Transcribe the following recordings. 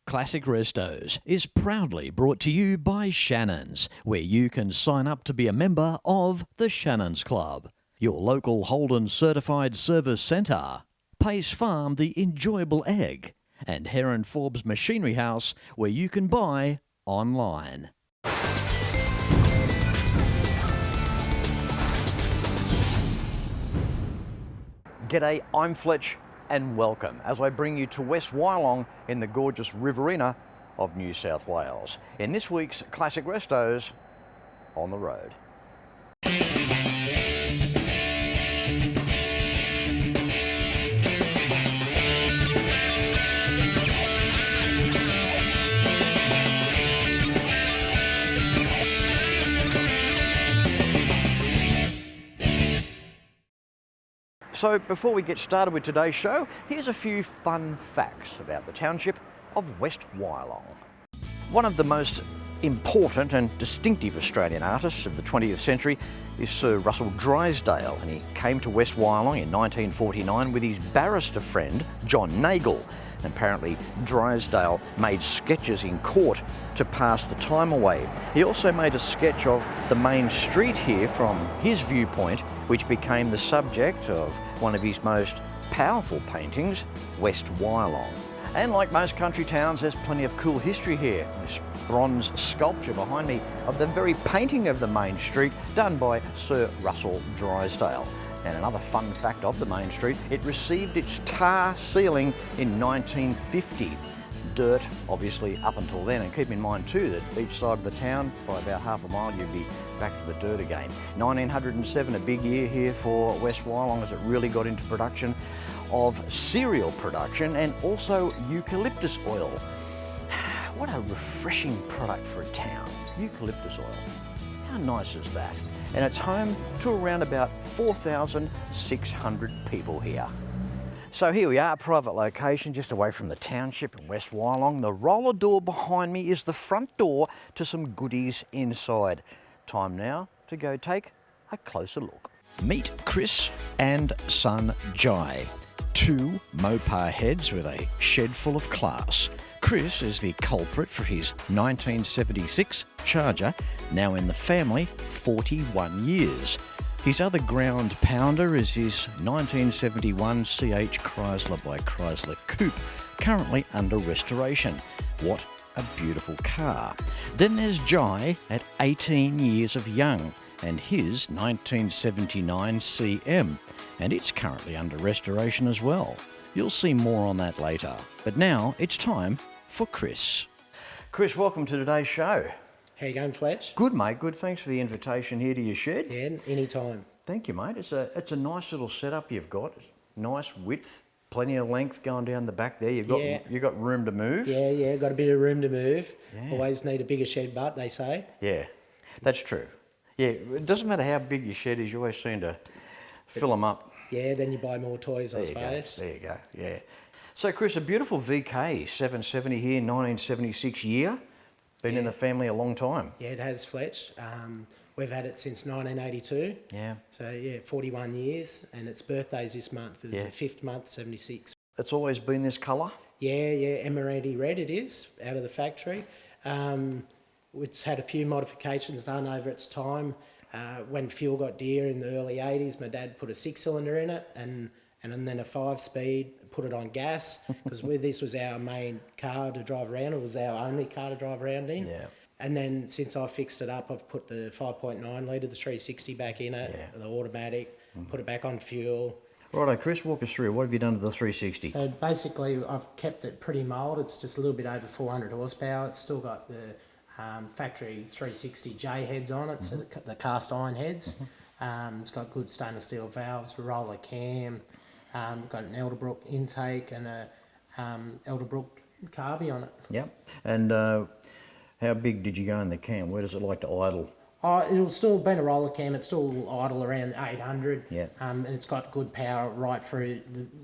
Classic Restos is proudly brought to you by Shannons, where you can sign up to be a member of the Shannons Club, your local Holden certified service centre, Pace Farm the enjoyable egg, and Heron Forbes Machinery House, where you can buy online. G'day, I'm Fletch and welcome as I bring you to West Wyalong in the gorgeous Riverina of New South Wales in this week's Classic Restos on the road. So before we get started with today's show, here's a few fun facts about the township of West Wyalong. One of the most important and distinctive Australian artists of the 20th century is Sir Russell Drysdale, and he came to West Wyalong in 1949 with his barrister friend John Nagle. And apparently Drysdale made sketches in court to pass the time away. He also made a sketch of the main street here from his viewpoint, which became the subject of one of his most powerful paintings, West Wyalong. And like most country towns, there's plenty of cool history here. This bronze sculpture behind me of the very painting of the main street done by Sir Russell Drysdale. And another fun fact of the main street, it received its tar ceiling in 1950. Dirt, obviously, up until then, and keep in mind too that each side of the town, by about half a mile, you'd be back to the dirt again. 1907, a big year here for West Wyalong as it really got into production of cereal production and also eucalyptus oil. What a refreshing product for a town, eucalyptus oil. How nice is that? And it's home to around about 4,600 people here. So here we are, a private location just away from the township in West Wyalong. The roller door behind me is the front door to some goodies inside. Time now to go take a closer look. Meet Chris and son Jai, two Mopar heads with a shed full of class. Chris is the culprit for his 1976 Charger, now in the family 41 years. His other ground pounder is his 1971 CH Chrysler by Chrysler Coupe, currently under restoration. What a beautiful car. Then there's Jai at 18 years of young and his 1979 CM, and it's currently under restoration as well. You'll see more on that later. But now it's time for Chris. Chris, welcome to today's show. How you going, Fletch? Good, mate. Good. Thanks for the invitation here to your shed. Yeah, anytime. Thank you, mate. It's a nice little setup you've got. Nice width, plenty of length going down the back there. You've got room to move. Yeah, got a bit of room to move. Yeah. Always need a bigger shed butt, they say. Yeah, that's true. Yeah, it doesn't matter how big your shed is, you always seem to fill them up. Yeah, then you buy more toys, I suppose. There you go, yeah. So, Chris, a beautiful VK 770 here, 1976 year. Been in the family a long time. Yeah, it has, Fletch. We've had it since 1982. Yeah. So, 41 years, and its birthday's this month. It was the 5th month, 76. It's always been this colour? Yeah, Emeraldy red it is, out of the factory. It's had a few modifications done over its time. When fuel got dear in the early 80s, my dad put a 6-cylinder in it and then a 5-speed, put it on gas, because this was our main car to drive around. It was our only car to drive around in. Yeah. And then since I fixed it up, I've put the 5.9 litre, the 360 back in it, the automatic, put it back on fuel. Righto, Chris, walk us through. What have you done to the 360? So basically, I've kept it pretty mild. It's just a little bit over 400 horsepower. It's still got the factory 360 J heads on it, so the cast iron heads. It's got good stainless steel valves, roller cam, got an Elderbrook intake and a Elderbrook carby on it. Yep. And how big did you go in the cam? Where does it like to idle? It'll still been a roller cam. It's still idle around 800. Yeah. And it's got good power right through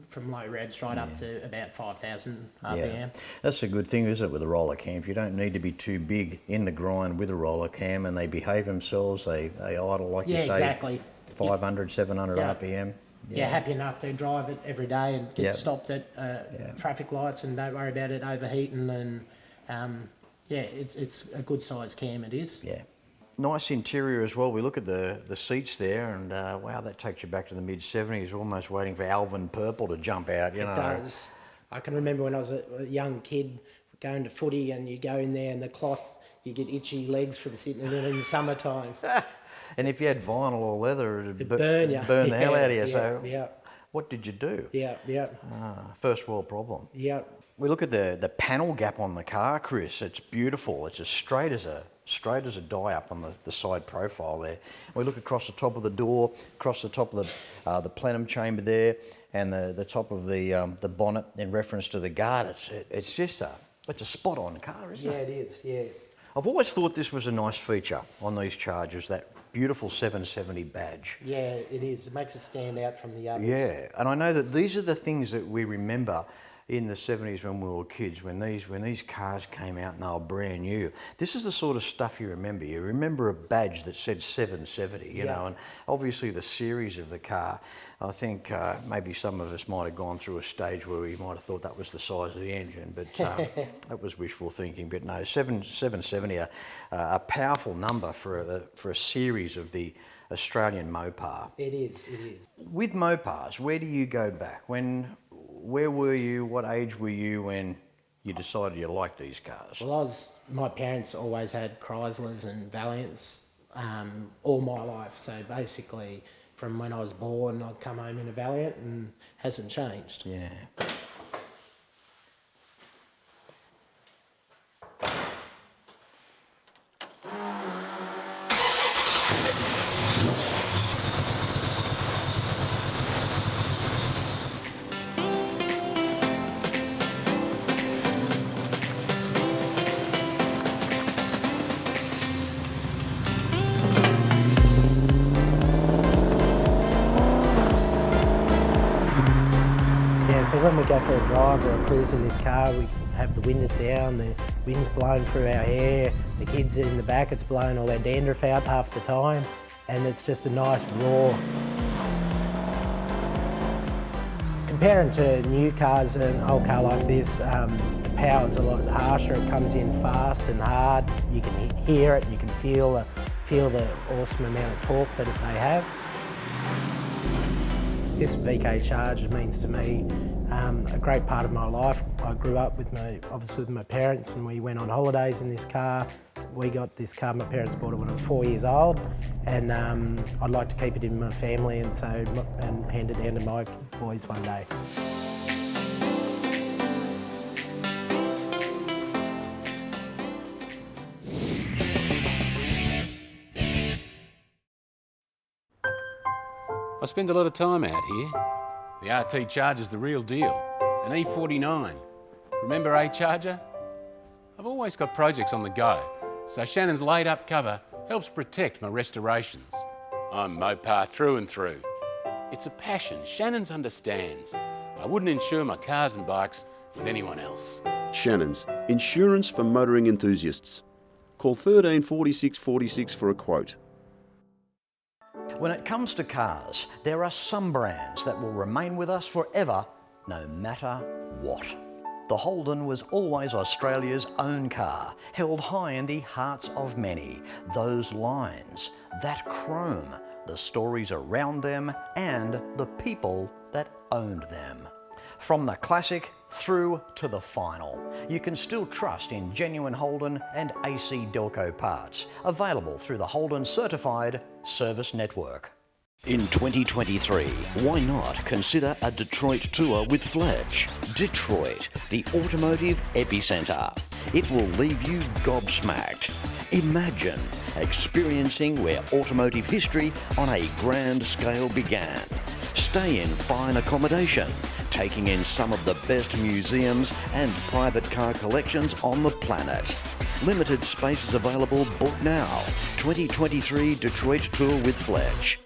from low revs right up to about 5,000 RPM. Yeah. That's a good thing, isn't it, with a roller cam? You don't need to be too big in the grind with a roller cam, and they behave themselves. They idle like you say. Exactly. 500, 700 RPM. happy enough to drive it every day and get stopped at traffic lights and don't worry about it overheating, and it's a good sized cam, it is. Yeah. Nice interior as well. We look at the seats there, and wow, that takes you back to the mid-70s, almost waiting for Alvin Purple to jump out, you know. It does. I can remember when I was a young kid going to footy, and you go in there and the cloth, you get itchy legs from sitting in it in the summertime. And if you had vinyl or leather, it'd burn you. Burn the hell out of you. Yeah, So what did you do? Yeah. First world problem. Yeah. We look at the panel gap on the car, Chris. It's beautiful. It's as straight as a die up on the side profile there. We look across the top of the door, across the top of the plenum chamber there, and the top of the bonnet in reference to the guard. It's just it's a spot on car, isn't it? Yeah, it is. Yeah. I've always thought this was a nice feature on these Chargers, that beautiful 770 badge. Yeah, it is. It makes it stand out from the others. Yeah, and I know that these are the things that we remember in the 70s when we were kids, when these cars came out and they were brand new. This is the sort of stuff you remember. You remember a badge that said 770, you know, and obviously the series of the car. I think maybe some of us might have gone through a stage where we might have thought that was the size of the engine, but that was wishful thinking. But no, 770, a powerful number for a series of the Australian Mopar. It is, it is. With Mopars, where do you go back? Where were you? What age were you when you decided you liked these cars? Well, my parents always had Chryslers and Valiants all my life. So basically, from when I was born, I'd come home in a Valiant, and hasn't changed. Yeah. So when we go for a drive or a cruise in this car, we have the windows down, the wind's blowing through our hair, the kids in the back, it's blowing all their dandruff out half the time, and it's just a nice roar. Comparing to new cars, an old car like this, the power's a lot harsher, it comes in fast and hard, you can hear it, you can feel the awesome amount of torque that they have. This VK Charger means to me a great part of my life. I grew up obviously with my parents, and we went on holidays in this car. We got this car, my parents bought it when I was 4 years old, and I'd like to keep it in my family and hand it down to my boys one day. I spend a lot of time out here. The RT Charger's the real deal, an E49. Remember A-Charger? I've always got projects on the go, so Shannon's laid-up cover helps protect my restorations. I'm Mopar through and through. It's a passion Shannon's understands. I wouldn't insure my cars and bikes with anyone else. Shannons, insurance for motoring enthusiasts. Call 13 46 46 for a quote. When it comes to cars, there are some brands that will remain with us forever, no matter what. The Holden was always Australia's own car, held high in the hearts of many. Those lines, that chrome, the stories around them, and the people that owned them. From the classic through to the final, you can still trust in genuine Holden and AC Delco parts, available through the Holden Certified Service Network. In 2023, why not consider a Detroit tour with Fletch? Detroit, the automotive epicenter. It will leave you gobsmacked. Imagine experiencing where automotive history on a grand scale began. Stay in fine accommodation, taking in some of the best museums and private car collections on the planet. Limited spaces available, book now. 2023 Detroit tour with Fletch.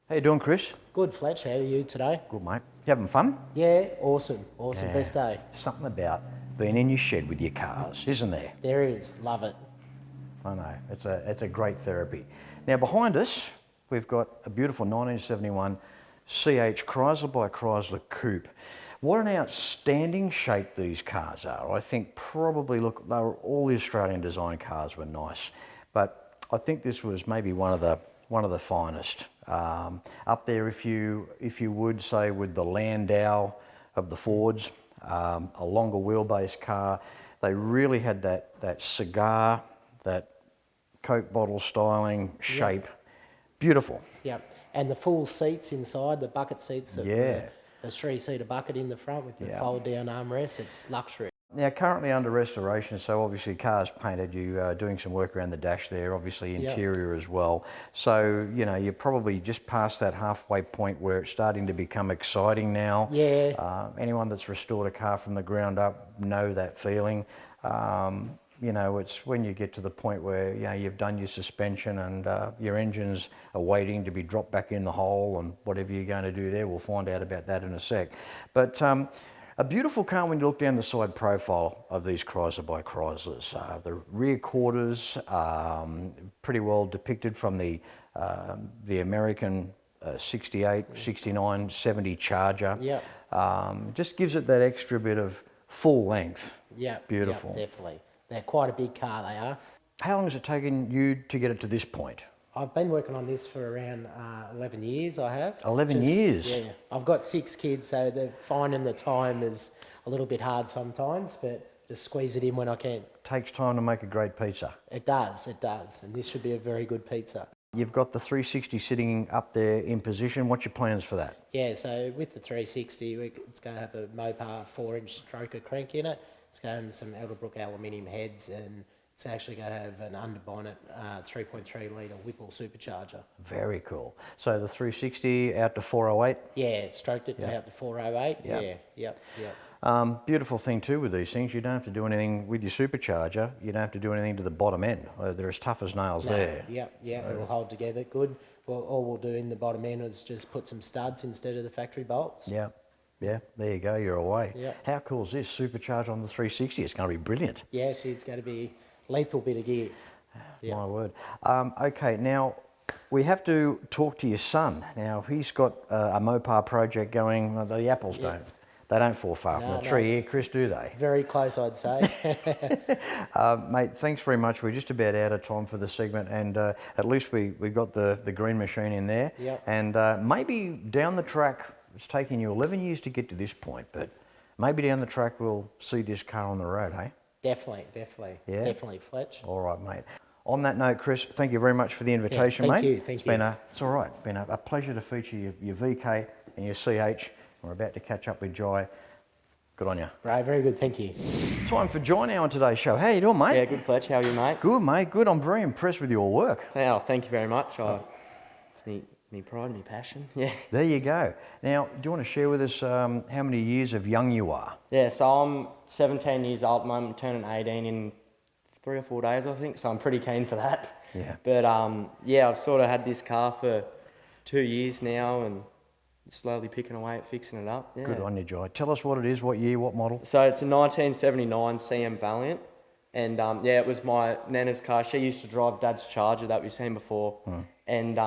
How you doing, Chris? Good, Fletch. How are you today? Good, mate. You having fun? Yeah, awesome. Awesome. Yeah. Best day. Something about being in your shed with your cars, isn't there? There is. Love it. I know. It's a great therapy. Now, behind us, we've got a beautiful 1971 CH Chrysler by Chrysler Coupe. What an outstanding shape these cars are. I think probably, look, they were all the Australian design cars were nice, but I think this was maybe one of the finest. Up there, if you would say, with the Landau of the Fords, a longer wheelbase car. They really had that cigar, that Coke bottle styling shape. Yep. Beautiful. Yeah, and the full seats inside, the bucket seats, the 3-seater bucket in the front with the fold-down armrests. It's luxury. Now, currently under restoration, so obviously cars painted. You doing some work around the dash there, obviously interior as well. So, you know, you're probably just past that halfway point where it's starting to become exciting now. Yeah. Anyone that's restored a car from the ground up know that feeling. You know, it's when you get to the point where, you know, you've done your suspension and your engines are waiting to be dropped back in the hole, and whatever you're going to do there, we'll find out about that in a sec. But a beautiful car when you look down the side profile of these Chrysler by Chryslers. The rear quarters, pretty well depicted from the American 68, 69, 70 Charger. Yeah. Just gives it that extra bit of full length. Yeah. Beautiful. Yeah, definitely. They're quite a big car, they are. How long has it taken you to get it to this point? I've been working on this for around 11 years, I have. 11 years? Yeah. I've got 6 kids, so finding the time is a little bit hard sometimes, but just squeeze it in when I can. Takes time to make a great pizza. It does. And this should be a very good pizza. You've got the 360 sitting up there in position. What's your plans for that? Yeah, so with the 360, it's going to have a Mopar 4-inch stroker crank in it. It's going to have some Elderbrook aluminium heads, and it's actually going to have an underbonnet 3.3 litre Whipple supercharger. Very cool. So the 360 out to 408? Yeah, stroked it out to 408. Yep. Beautiful thing too with these things, you don't have to do anything with your supercharger. You don't have to do anything to the bottom end. They're as tough as nails there. It'll hold together good. Well, all we'll do in the bottom end is just put some studs instead of the factory bolts. Yeah, there you go, you're away. Yeah. How cool is this? Supercharged on the 360, it's going to be brilliant. Yeah, it's going to be lethal bit of gear. My word. Okay, now we have to talk to your son. Now, he's got a Mopar project going. The apples they don't fall far from the tree here, Chris, do they? Very close, I'd say. Mate, thanks very much. We're just about out of time for the segment, and at least we got the green machine in there. Yep. And maybe down the track, it's taken you 11 years to get to this point, but maybe down the track we'll see this car on the road, hey? Definitely. Yeah? Definitely, Fletch. All right, mate. On that note, Chris, thank you very much for the invitation, mate. Thank you. It's all right. It's been a pleasure to feature your VK and your CH. We're about to catch up with Jai. Good on you. Right, very good, thank you. Time for Jai now on today's show. How you doing, mate? Yeah, good, Fletch. How are you, mate? Good, mate. Good. I'm very impressed with your work. Oh, thank you very much. It's me pride, me passion. Yeah. There you go. Now, do you want to share with us how many years of young you are? Yeah, so I'm 17 years old at the moment, turning 18 in 3 or 4 days, I think, so I'm pretty keen for that. Yeah. But yeah, I've sort of had this car for 2 years now and slowly picking away at fixing it up. Yeah. Good on you, Jai. Tell us what it is, what year, what model? So it's a 1979 CM Valiant. And yeah, it was my Nana's car. She used to drive Dad's Charger that we've seen before. And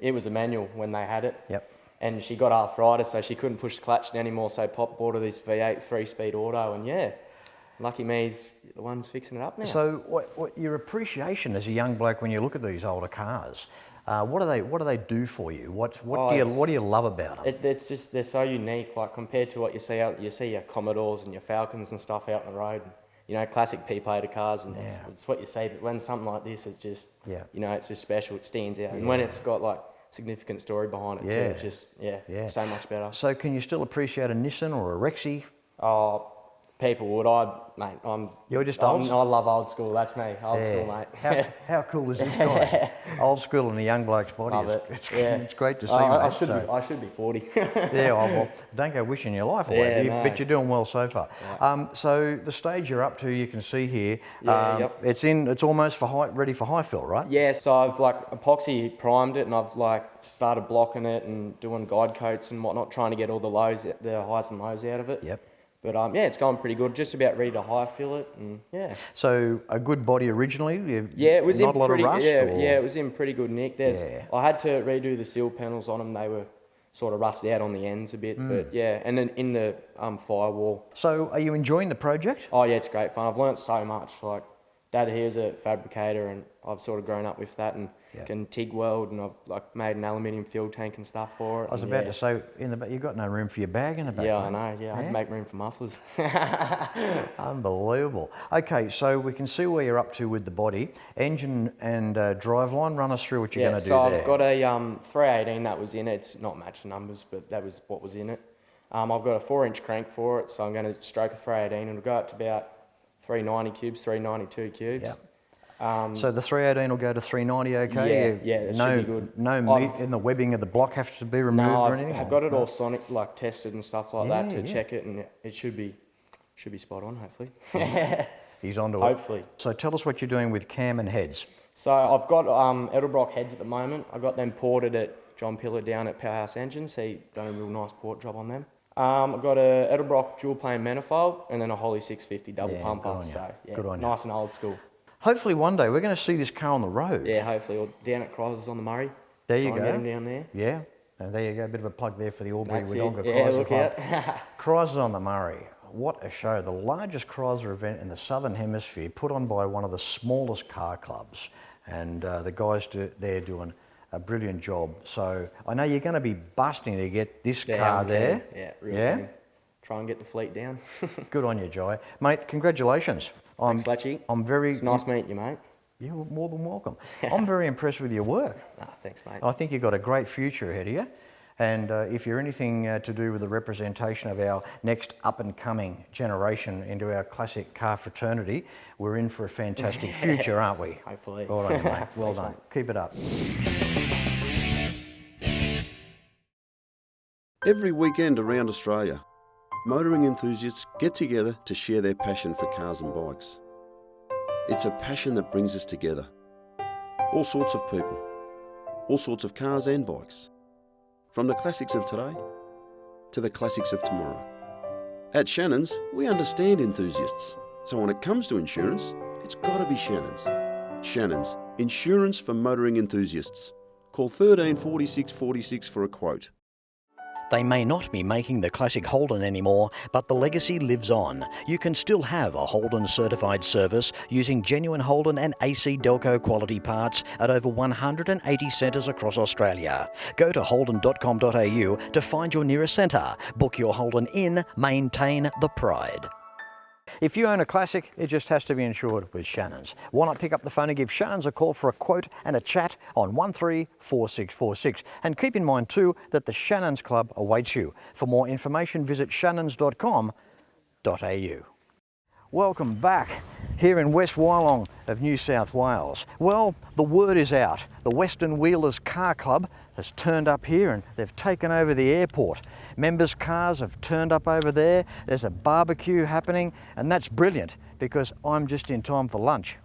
it was a manual when they had it. Yep. And she got arthritis, so she couldn't push the clutch anymore. So Pop bought her this V8 3-speed auto, and yeah, lucky me, he's the one's fixing it up now. So, what your appreciation as a young bloke when you look at these older cars? What do they do for you? What do you love about them? It's just they're so unique. Like compared to what you see out, you see your Commodores and your Falcons and stuff out on the road. You know, classic P-plater cars, and it's what you see. But when something like this, it's just, you know, it's just special. It stands out, and when it's got like significant story behind it too, it's just so much better. So, can you still appreciate a Nissan or a Rexy? Oh, people would. You're just old. I love old school. That's me. Old school, mate. How cool is this guy? Old school in a young bloke's body. Love it. It's great to see, mate. I should be 40. Yeah, well, don't go wishing your life away, but you're doing well so far. Yeah. So the stage you're up to, you can see here. It's almost ready for high fill, right? Yeah. So I've like epoxy primed it, and I've like started blocking it and doing guide coats and whatnot, trying to get all the highs and lows out of it. Yep. But yeah, it's going pretty good. Just about ready to high fill it, and yeah. So a good body originally. It was not a lot of rust. Yeah, it was in pretty good nick. I had to redo the seal panels on them. They were sort of rusted out on the ends a bit. But yeah, and then in the firewall. So are you enjoying the project? Oh yeah, it's great fun. I've learnt so much. Like Dad here's a fabricator, and I've sort of grown up with that and can TIG weld, and I've like made an aluminium fuel tank and stuff for it. I was about to say, in the back, you've got no room for your bag in the back. Yeah, mate. I know. Yeah, I had to make room for mufflers. Unbelievable. Okay, so we can see where you're up to with the body. Engine and driveline, run us through what you're going to do there. So I've got a 318 that was in it. It's not matching numbers, but that was what was in it. I've got a 4-inch crank for it, so I'm going to stroke a 318 and it'll go up to about 390 cubes, 392 cubes. Yep. So the 318 will go to 390, okay? Yeah, that no, should be good. No meat in the webbing of the block has to be removed or anything? I've got it all sonic, like tested and stuff like that to check it, and it should be spot on, hopefully. He's onto it. Hopefully. So tell us what you're doing with cam and heads. So I've got Edelbrock heads at the moment. I got them ported at John Pillar down at Powerhouse Engines. He done a real nice port job on them. I've got a Edelbrock dual plane manifold and then a Holly 650 double pumper. So yeah, good on you. Nice and old school. Hopefully one day we're going to see this car on the road. Yeah, hopefully. Or down at Chrysler's on the Murray. There you Try go. and get him down there. Yeah. And there you go, a bit of a plug there for the Albury That's Wodonga it. Yeah, Chrysler look Club. out. Chrysler on the Murray. What a show. The largest Chrysler event in the Southern Hemisphere, put on by one of the smallest car clubs. And the guys there doing a brilliant job. So I know you're going to be busting to get this car there. Yeah, really keen. Try and get the fleet down. Good on you, Jai. Mate, congratulations. Thanks, Fletchy. It's nice meeting you, mate. You're more than welcome. I'm very impressed with your work. Thanks, mate. I think you've got a great future ahead of you. And if you're anything to do with the representation of our next up-and-coming generation into our classic car fraternity, we're in for a fantastic future, aren't we? Hopefully. Well done, mate. Well Thanks, done. mate. Keep it up. Every weekend around Australia, motoring enthusiasts get together to share their passion for cars and bikes. It's a passion that brings us together. All sorts of people, all sorts of cars and bikes. From the classics of today to the classics of tomorrow. At Shannons, we understand enthusiasts. So when it comes to insurance, it's got to be Shannons. Shannons, insurance for motoring enthusiasts. Call 13 46 46 for a quote. They may not be making the classic Holden anymore, but the legacy lives on. You can still have a Holden certified service using genuine Holden and AC Delco quality parts at over 180 centres across Australia. Go to holden.com.au to find your nearest centre. Book your Holden in, maintain the pride. If you own a classic, it just has to be insured with Shannons. Why not pick up the phone and give Shannons a call for a quote and a chat on 134646. And keep in mind too that the Shannons Club awaits you. For more information, visit shannons.com.au. Welcome back here in West Wyalong of New South Wales. Well, the word is out. The Western Wheelers Car Club has turned up here and they've taken over the airport. Members' cars have turned up over there. There's a barbecue happening, and that's brilliant because I'm just in time for lunch.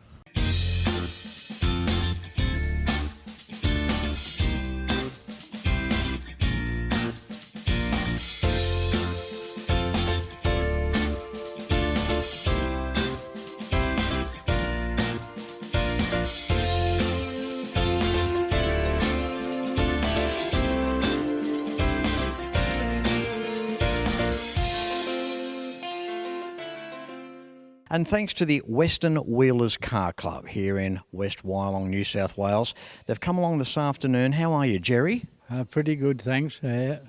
And thanks to the Western Wheelers Car Club here in West Wyalong, New South Wales. They've come along this afternoon. How are you, Jerry? Pretty good, thanks. Are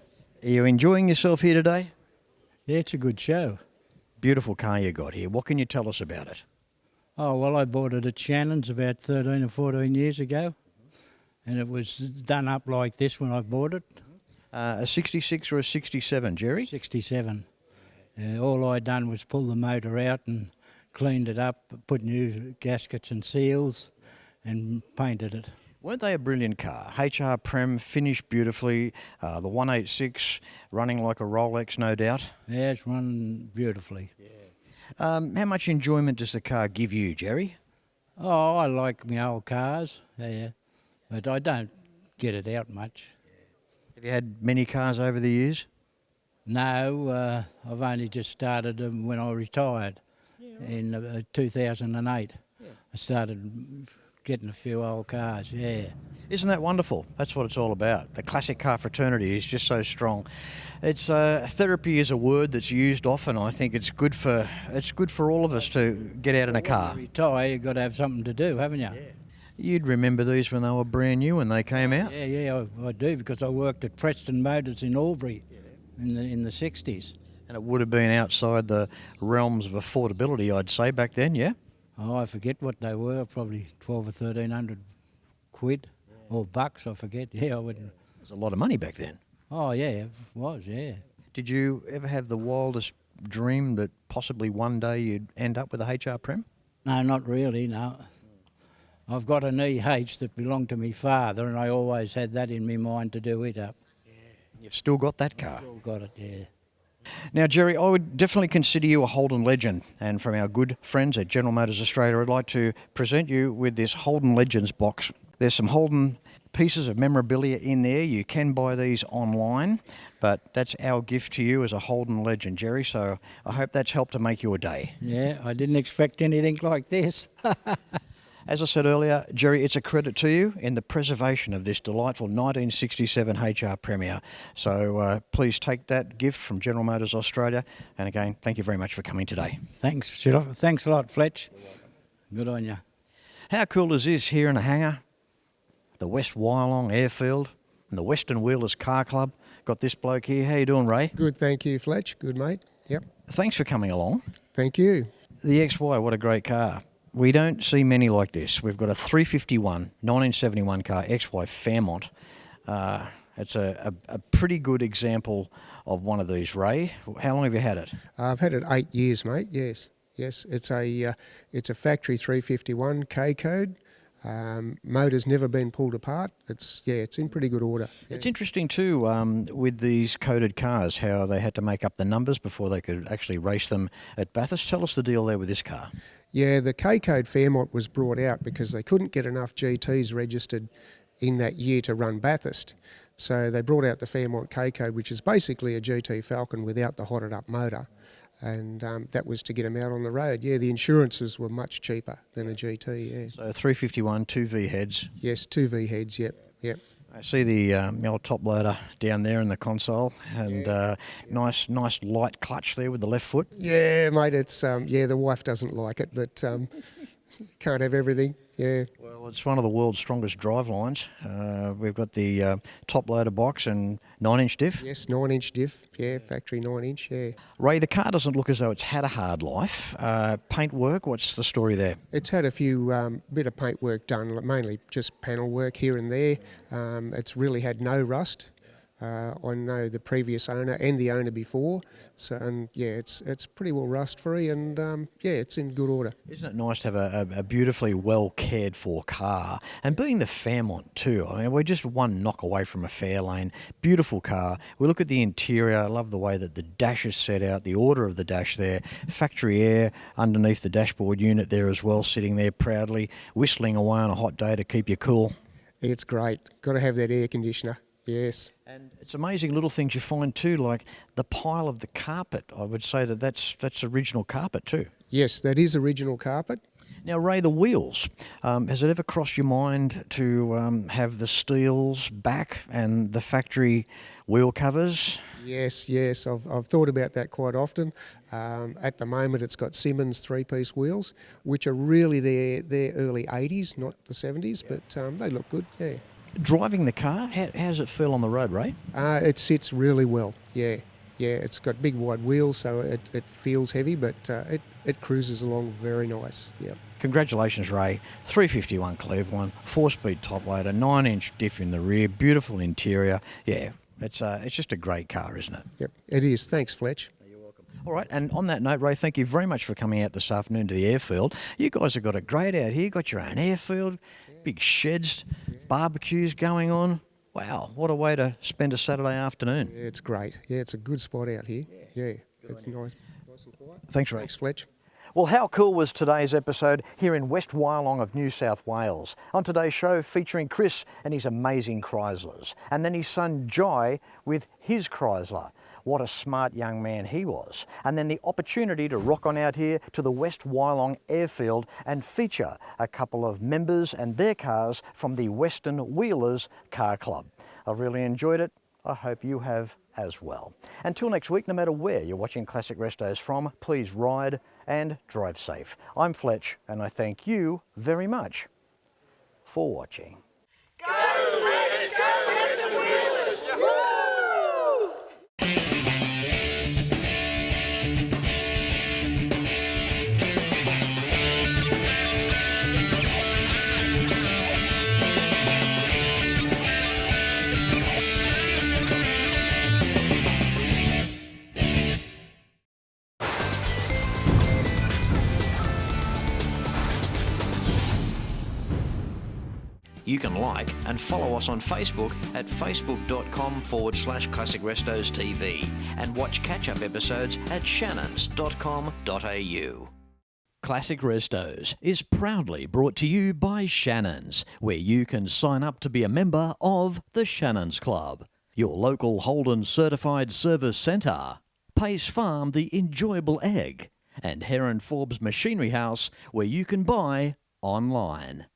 you enjoying yourself here today? Yeah, it's a good show. Beautiful car you got here. What can you tell us about it? Oh, well, I bought it at Shannons about 13 or 14 years ago, and it was done up like this when I bought it. A 66 or a 67, Jerry? 67. All I done was pull the motor out and cleaned it up, put new gaskets and seals, and painted it. Weren't they a brilliant car? HR Prem, finished beautifully, the 186 running like a Rolex, no doubt. Yeah, it's running beautifully. Yeah. How much enjoyment does the car give you, Jerry? Oh, I like my old cars, yeah, but I don't get it out much. Have you had many cars over the years? No, I've only just started them when I retired in 2008. Yeah. I started getting a few old cars, yeah. Isn't that wonderful? That's what it's all about. The classic car fraternity is just so strong. It's therapy is a word that's used often. I think it's good for all of us to get out in a car. When you retire, you've got to have something to do, haven't you? Yeah. You'd remember these when they were brand new when they came out. Yeah, I do, because I worked at Preston Motors in Albury in the 60s. And it would have been outside the realms of affordability, I'd say, back then, yeah? Oh, I forget what they were, probably 12 or 1300 quid or bucks, I forget. Yeah, I wouldn't. It was a lot of money back then. Oh, yeah, it was, yeah. Did you ever have the wildest dream that possibly one day you'd end up with a HR Prem? No, not really, no. I've got an EH that belonged to my father, and I always had that in my mind to do it up. You've still got that car? Still got it, yeah. Now, Jerry, I would definitely consider you a Holden legend, and from our good friends at General Motors Australia, I'd like to present you with this Holden Legends box. There's some Holden pieces of memorabilia in there. You can buy these online, but that's our gift to you as a Holden legend, Jerry, so I hope that's helped to make your day. Yeah, I didn't expect anything like this. As I said earlier, Jerry, it's a credit to you in the preservation of this delightful 1967 HR Premier. So please take that gift from General Motors Australia. And again, thank you very much for coming today. Thanks a lot, Fletch. Good on you. How cool is this here in the hangar? The West Wyalong Airfield and the Western Wheelers Car Club. Got this bloke here. How you doing, Ray? Good, thank you, Fletch. Good, mate. Yep. Thanks for coming along. Thank you. The XY, what a great car. We don't see many like this. We've got a 351 1971 car, XY Fairmont. It's a pretty good example of one of these, Ray. How long have you had it? I've had it 8 years, mate. Yes. It's a factory 351 K code. Motor's never been pulled apart. It's in pretty good order. Yeah. It's interesting too with these coded cars how they had to make up the numbers before they could actually race them at Bathurst. Tell us the deal there with this car. Yeah, the K code Fairmont was brought out because they couldn't get enough GTs registered in that year to run Bathurst. So they brought out the Fairmont K code, which is basically a GT Falcon without the hotted up motor. And that was to get them out on the road. Yeah, the insurances were much cheaper than a GT, yeah. So 351, 2V heads. Yes, 2V heads, yep. I see the old top loader down there in the console and nice light clutch there with the left foot. Yeah, mate, it's, the wife doesn't like it, but can't have everything, yeah. Well, it's one of the world's strongest drive lines. We've got the top loader box and 9-inch diff. Yes, 9-inch diff, yeah, factory 9-inch, yeah. Ray, the car doesn't look as though it's had a hard life. Paint work, what's the story there? It's had a few bit of paint work done, mainly just panel work here and there. It's really had no rust. I know the previous owner and the owner before, so it's pretty well rust free and it's in good order. Isn't it nice to have a beautifully well cared for car? And being the Fairmont too, I mean, we're just one knock away from a Fairlane. Beautiful car. We look at the interior. I love the way that the dash is set out, the order of the dash there, factory air underneath the dashboard unit there as well, sitting there proudly, whistling away on a hot day to keep you cool. It's great. Got to have that air conditioner. Yes. And it's amazing little things you find too, like the pile of the carpet. I would say that's original carpet too. Yes, that is original carpet. Now, Ray, the wheels. Has it ever crossed your mind to have the steels back and the factory wheel covers? Yes. I've thought about that quite often. At the moment, it's got Simmons three-piece wheels, which are really their early 80s, not the 70s, but they look good, yeah. Driving the car, how does it feel on the road, Ray? It sits really well, yeah. It's got big wide wheels, so it feels heavy, but it cruises along very nice, yeah. Congratulations, Ray. 351 Cleveland, 4-speed top loader, 9-inch diff in the rear, beautiful interior. Yeah, it's just a great car, isn't it? Yep, it is. Thanks, Fletch. You're welcome. All right, and on that note, Ray, thank you very much for coming out this afternoon to the airfield. You guys have got it great out here. Got your own airfield, big sheds, barbecues going on. Wow, what a way to spend a Saturday afternoon. Yeah, it's great. Yeah, it's a good spot out here. Yeah, it's nice and quiet. Thanks, Ray. Thanks, Fletch. Well, how cool was today's episode here in West Wyalong of New South Wales? On today's show, featuring Chris and his amazing Chryslers, and then his son Jai with his Chrysler. what a smart young man he was. And then the opportunity to rock on out here to the West Wyalong airfield and feature a couple of members and their cars from the Western Wheelers Car Club. I've really enjoyed it. I hope you have as well. Until next week, no matter where you're watching Classic Restos from, please ride and drive safe. I'm Fletch, and I thank you very much for watching. Go Fletch, go Western Wheelers! Woo! You can like and follow us on Facebook at facebook.com/Classic Restos TV and watch catch-up episodes at shannons.com.au. Classic Restos is proudly brought to you by Shannons, where you can sign up to be a member of the Shannons Club, your local Holden certified service centre, Pace Farm the enjoyable egg, and Heron Forbes Machinery House, where you can buy online.